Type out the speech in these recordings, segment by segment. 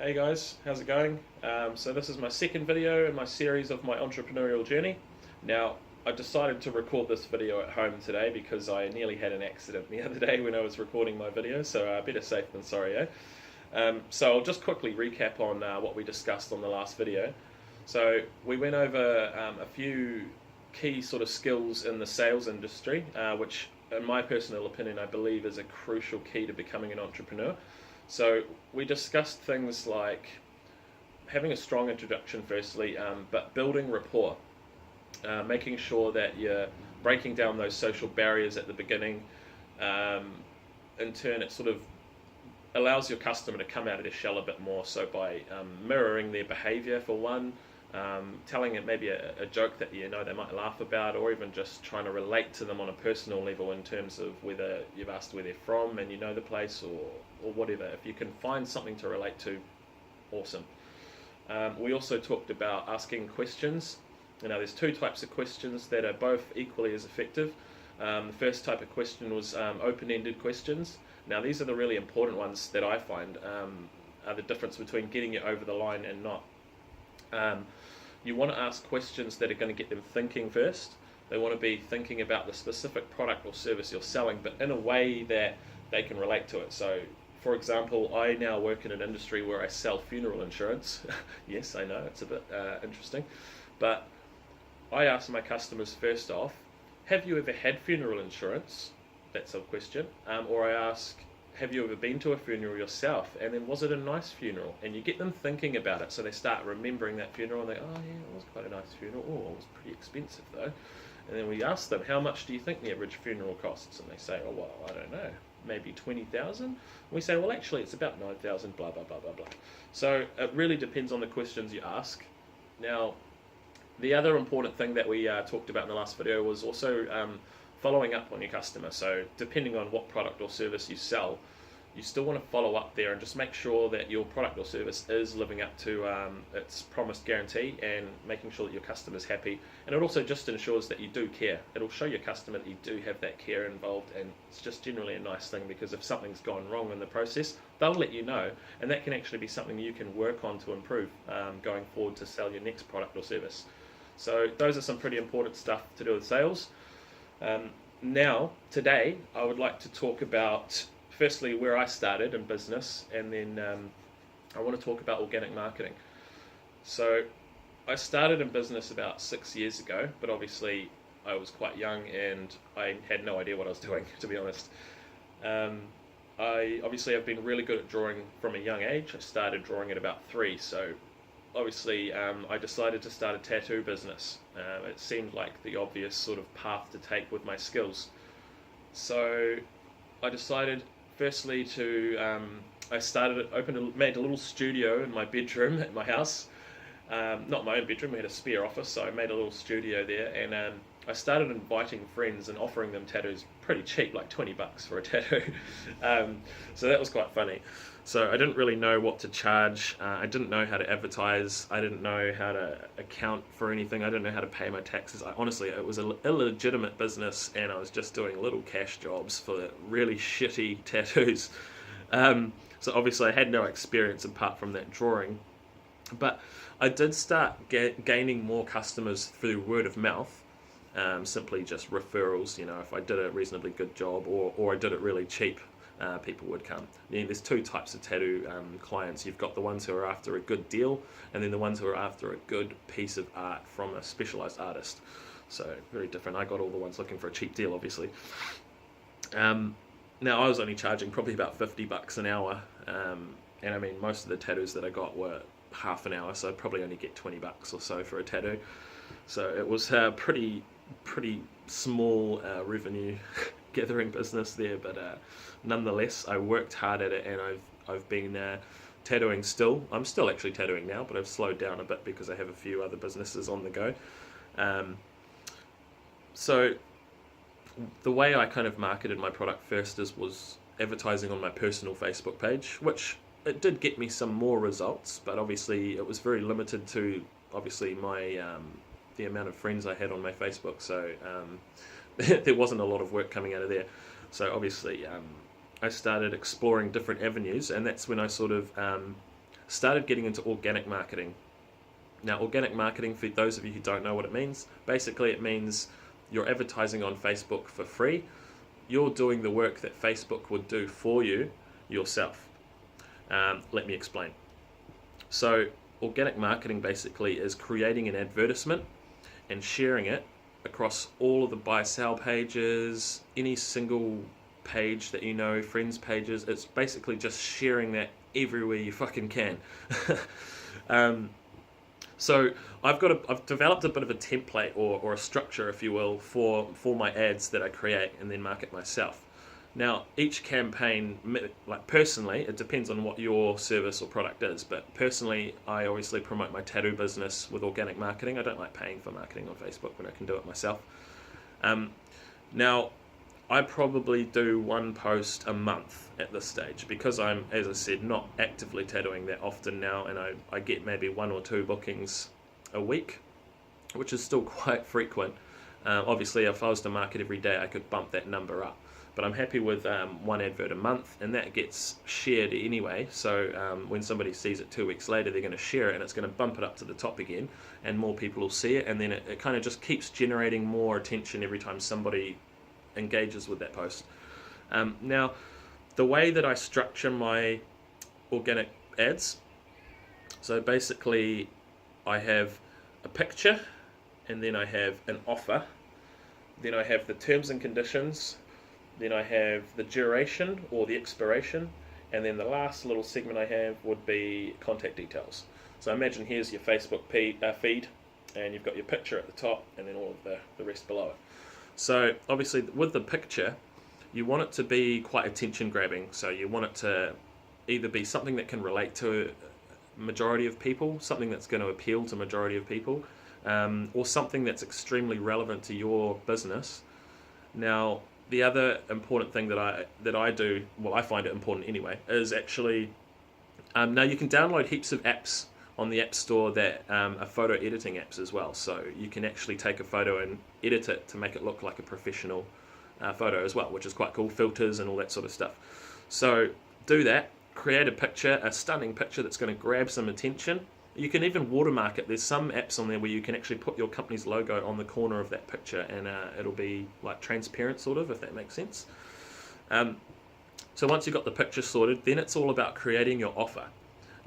Hey guys, how's it going? So this is my second video in my series of my entrepreneurial journey. Now, I decided to record this video at home today because I nearly had an accident the other day when I was recording my video, so better safe than sorry, eh? So I'll just quickly recap on what we discussed on the last video. So we went over a few key sort of skills in the sales industry, which in my personal opinion I believe is a crucial key to becoming an entrepreneur. So we discussed things like having a strong introduction firstly, but building rapport, making sure that you're breaking down those social barriers at the beginning. In turn, it sort of allows your customer to come out of their shell a bit more, so by mirroring their behavior for one, telling it maybe a joke that you know they might laugh about, or even just trying to relate to them on a personal level in terms of whether you've asked where they're from and you know the place, or whatever. If you can find something to relate to, awesome. We also talked about asking questions. There's two types of questions that are both equally as effective. The first type of question was open-ended questions. Now these are the really important ones that I find are the difference between getting it over the line and not. You want to ask questions that are going to get them thinking first. They want to be thinking about the specific product or service you're selling, but in a way that they can relate to it. So, for example, I now work in an industry where I sell funeral insurance. Yes, I know, it's a bit interesting. But I ask my customers first off, have you ever had funeral insurance? That's a question. Or I ask, have you ever been to a funeral yourself? And then, was it a nice funeral? And you get them thinking about it, so they start remembering that funeral, and they go, oh yeah, it was quite a nice funeral. Oh, it was pretty expensive though. And then we ask them, how much do you think the average funeral costs? And they say, oh well, I don't know, maybe 20,000. And we say, well actually it's about 9,000, blah blah blah blah blah. So it really depends on the questions you ask. Now, the other important thing that we talked about in the last video was also following up on your customer. So depending on what product or service you sell, you still want to follow up there and just make sure that your product or service is living up to its promised guarantee, and making sure that your customer's happy. And it also just ensures that you do care. It'll show your customer that you do have that care involved, and it's just generally a nice thing, because if something's gone wrong in the process, they'll let you know, and that can actually be something you can work on to improve going forward to sell your next product or service. So those are some pretty important stuff to do with sales. Now, today, I would like to talk about firstly where I started in business, and then I want to talk about organic marketing. So I started in business about 6 years ago, but obviously I was quite young and I had no idea what I was doing, to be honest. I obviously have been really good at drawing from a young age. I started drawing at about 3, so obviously I decided to start a tattoo business. It seemed like the obvious sort of path to take with my skills. So I decided firstly to, made a little studio in my bedroom at my house. Not my own bedroom, we had a spare office, so I made a little studio there, and I started inviting friends and offering them tattoos pretty cheap, like 20 bucks for a tattoo. So that was quite funny. So I didn't really know what to charge. I didn't know how to advertise. I didn't know how to account for anything. I didn't know how to pay my taxes. Honestly, it was an illegitimate business, and I was just doing little cash jobs for really shitty tattoos. So obviously I had no experience apart from that drawing. But I did start gaining more customers through word of mouth, simply just referrals. If I did a reasonably good job, or I did it really cheap, people would come. There's two types of tattoo clients. You've got the ones who are after a good deal, and then the ones who are after a good piece of art from a specialised artist. So very different. I got all the ones looking for a cheap deal, obviously. Now I was only charging probably about 50 bucks an hour, and I mean most of the tattoos that I got were half an hour, so I'd probably only get 20 bucks or so for a tattoo. So it was a pretty small revenue gathering business there, but nonetheless I worked hard at it, and I've been tattooing still. I'm still actually tattooing now, but I've slowed down a bit because I have a few other businesses on the go. So the way I kind of marketed my product first was advertising on my personal Facebook page, which it did get me some more results, but obviously it was very limited to obviously my the amount of friends I had on my Facebook. So there wasn't a lot of work coming out of there. So obviously I started exploring different avenues, and that's when I sort of started getting into organic marketing. Now, organic marketing, for those of you who don't know what it means, basically it means you're advertising on Facebook for free. You're doing the work that Facebook would do for you yourself. Let me explain. So organic marketing basically is creating an advertisement and sharing it across all of the buy-sell pages, any single page that you know, friends pages. It's basically just sharing that everywhere you fucking can. So I've developed a bit of a template or a structure, if you will, for my ads that I create and then market myself. Now, each campaign, like personally, it depends on what your service or product is, but personally, I obviously promote my tattoo business with organic marketing. I don't like paying for marketing on Facebook when I can do it myself. Now, I probably do one post a month at this stage because I'm, as I said, not actively tattooing that often now, and I get maybe 1 or 2 bookings a week, which is still quite frequent. Obviously, if I was to market every day, I could bump that number up. But I'm happy with 1 advert a month, and that gets shared anyway. So when somebody sees it 2 weeks later, they're going to share it, and it's going to bump it up to the top again, and more people will see it, and then it kind of just keeps generating more attention every time somebody engages with that post. Now, the way that I structure my organic ads, so basically I have a picture, and then I have an offer, then I have the terms and conditions, then I have the duration or the expiration, and then the last little segment I have would be contact details. So imagine here's your Facebook feed, and you've got your picture at the top, and then all of the rest below it. So obviously with the picture, you want it to be quite attention grabbing. So you want it to either be something that can relate to a majority of people, something that's going to appeal to a majority of people, or something that's extremely relevant to your business. Now, the other important thing that I do, well, I find it important anyway, is actually, now you can download heaps of apps on the App Store that are photo editing apps as well. So you can actually take a photo and edit it to make it look like a professional photo as well, which is quite cool, filters and all that sort of stuff. So do that, create a picture, a stunning picture that's going to grab some attention. You can even watermark it. There's some apps on there where you can actually put your company's logo on the corner of that picture, and it'll be like transparent sort of, if that makes sense. So once you've got the picture sorted, then it's all about creating your offer.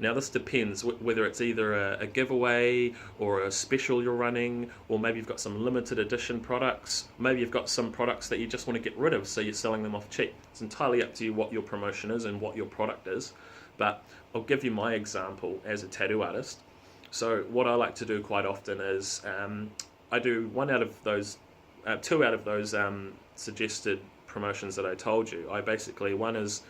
Now this depends whether it's either a giveaway or a special you're running, or maybe you've got some limited edition products. Maybe you've got some products that you just want to get rid of, so you're selling them off cheap. It's entirely up to you what your promotion is and what your product is. But I'll give you my example as a tattoo artist. So what I like to do quite often is I do 2 out of those suggested promotions that I told you. One is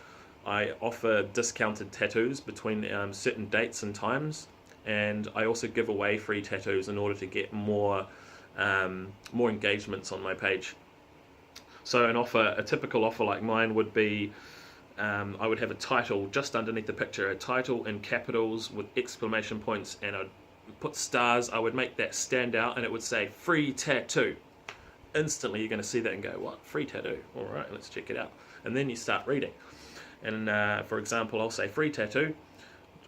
I offer discounted tattoos between certain dates and times, and I also give away free tattoos in order to get more engagements on my page. So a typical offer like mine would be, I would have a title just underneath the picture, a title in capitals with exclamation points, and I'd put stars. I would make that stand out, and it would say free tattoo. Instantly you're going to see that and go, what, free tattoo? All right, let's check it out. And then you start reading. And for example, I'll say free tattoo.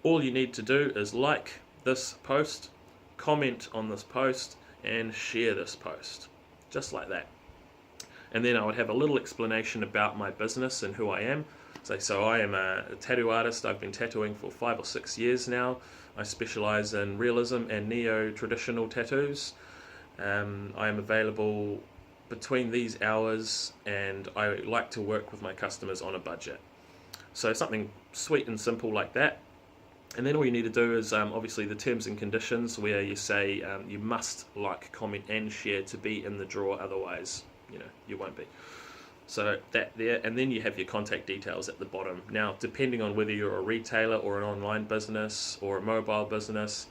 All you need to do is like this post, comment on this post, and share this post. Just like that. And then I would have a little explanation about my business and who I am. So I am a tattoo artist. I've been tattooing for 5 or 6 years now. I specialize in realism and neo-traditional tattoos. I am available between these hours, and I like to work with my customers on a budget. So something sweet and simple like that. And then all you need to do is obviously the terms and conditions, where you say you must like, comment and share to be in the draw, otherwise you won't be. So that there, and then you have your contact details at the bottom. Now, depending on whether you're a retailer or an online business or a mobile business,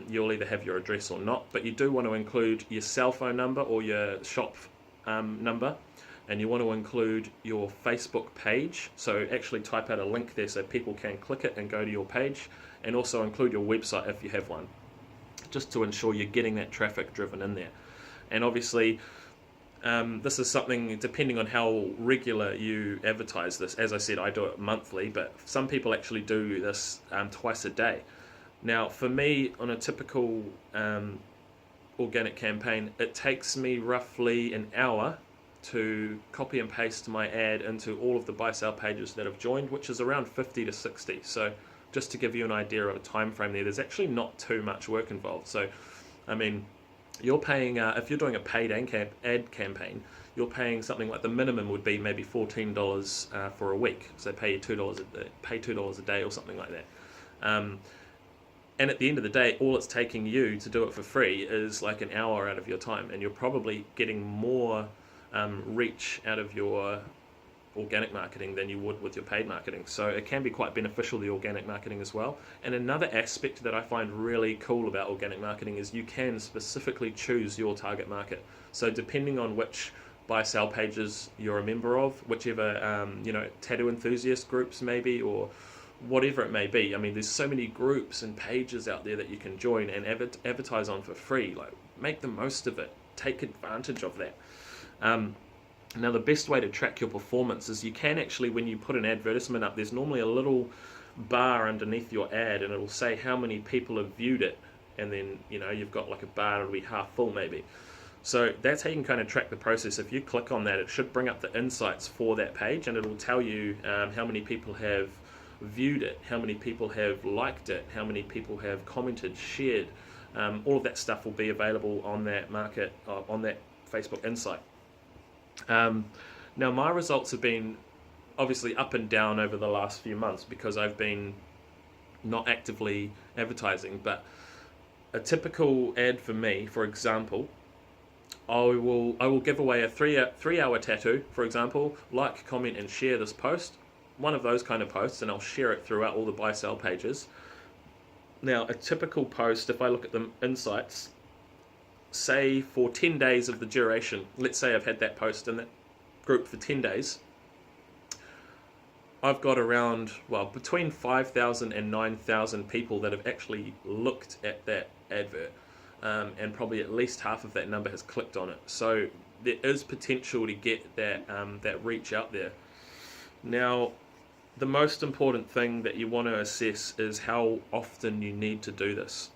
you'll either have your address or not, but you do want to include your cell phone number or your shop number, and you want to include your Facebook page. So actually type out a link there so people can click it and go to your page, and also include your website if you have one, just to ensure you're getting that traffic driven in there. And obviously, This is something depending on how regular you advertise this. As I said, I do it monthly, but some people actually do this twice a day. Now, for me, on a typical organic campaign, it takes me roughly an hour to copy and paste my ad into all of the buy sale pages that have joined, which is around 50 to 60. So just to give you an idea of a time frame there's actually not too much work involved. So I mean, you're paying, if you're doing a paid ad campaign, you're paying something like the minimum would be maybe $14 for a week. So pay $2 a day or something like that. And at the end of the day, all it's taking you to do it for free is like an hour out of your time, and you're probably getting more reach out of your organic marketing than you would with your paid marketing. So it can be quite beneficial, the organic marketing as well. And another aspect that I find really cool about organic marketing is you can specifically choose your target market. So depending on which buy sell pages you're a member of, whichever tattoo enthusiast groups maybe, or whatever it may be. I mean, there's so many groups and pages out there that you can join and advertise on for free. Like, make the most of it. Take advantage of that. Now, the best way to track your performance is you can actually, when you put an advertisement up, there's normally a little bar underneath your ad, and it'll say how many people have viewed it, and then you've got like a bar, it'll be half full maybe. So that's how you can kind of track the process. If you click on that, it should bring up the insights for that page, and it'll tell you how many people have viewed it, how many people have liked it, how many people have commented, shared. All of that stuff will be available on that on that Facebook Insight. Now, my results have been obviously up and down over the last few months because I've been not actively advertising, but a typical ad for me, for example, I will give away a three-hour tattoo, for example. Like, comment and share this post, one of those kind of posts, and I'll share it throughout all the buy sell pages. Now, a typical post, if I look at the insights, say for 10 days of the duration, let's say I've had that post in that group for 10 days, I've got around, between 5,000 and 9,000 people that have actually looked at that advert, and probably at least half of that number has clicked on it. So there is potential to get that reach out there. Now, the most important thing that you want to assess is how often you need to do this.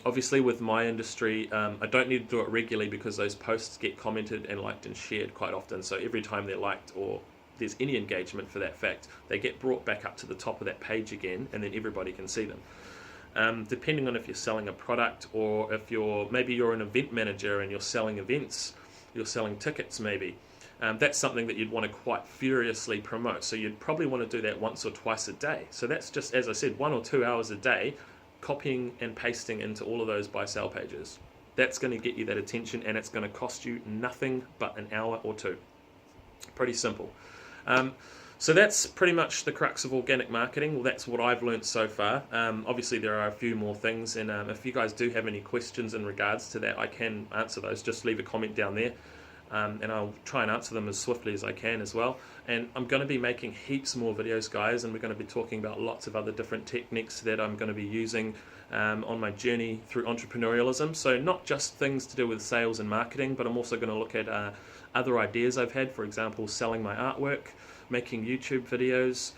Obviously, with my industry, I don't need to do it regularly because those posts get commented and liked and shared quite often. So every time they're liked or there's any engagement for that fact, they get brought back up to the top of that page again, and then everybody can see them. Depending on if you're selling a product, or if maybe you're an event manager and you're selling events, you're selling tickets maybe. That's something that you'd want to quite furiously promote. So you'd probably want to do that once or twice a day. So that's just, as I said, 1 or 2 hours a day, copying and pasting into all of those buy sell pages. That's going to get you that attention, and it's going to cost you nothing but an hour or two. Pretty simple. So that's pretty much the crux of organic marketing. Well, that's what I've learned so far. Obviously, there are a few more things, and if you guys do have any questions in regards to that, I can answer those. Just leave a comment down there. And I'll try and answer them as swiftly as I can as well. And I'm going to be making heaps more videos, guys, and we're going to be talking about lots of other different techniques that I'm going to be using on my journey through entrepreneurialism. So not just things to do with sales and marketing, but I'm also going to look at other ideas I've had, for example, selling my artwork, making YouTube videos.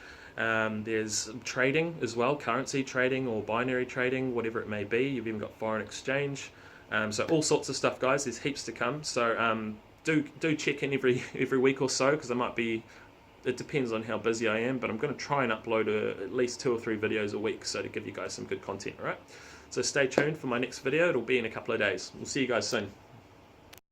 There's trading as well, currency trading or binary trading, whatever it may be. You've even got foreign exchange. So all sorts of stuff, guys. There's heaps to come. So do check in every week or so, because it depends on how busy I am, but I'm going to try and upload at least 2 or 3 videos a week, so to give you guys some good content. All right, so stay tuned for my next video. It'll be in a couple of days. We'll see you guys soon.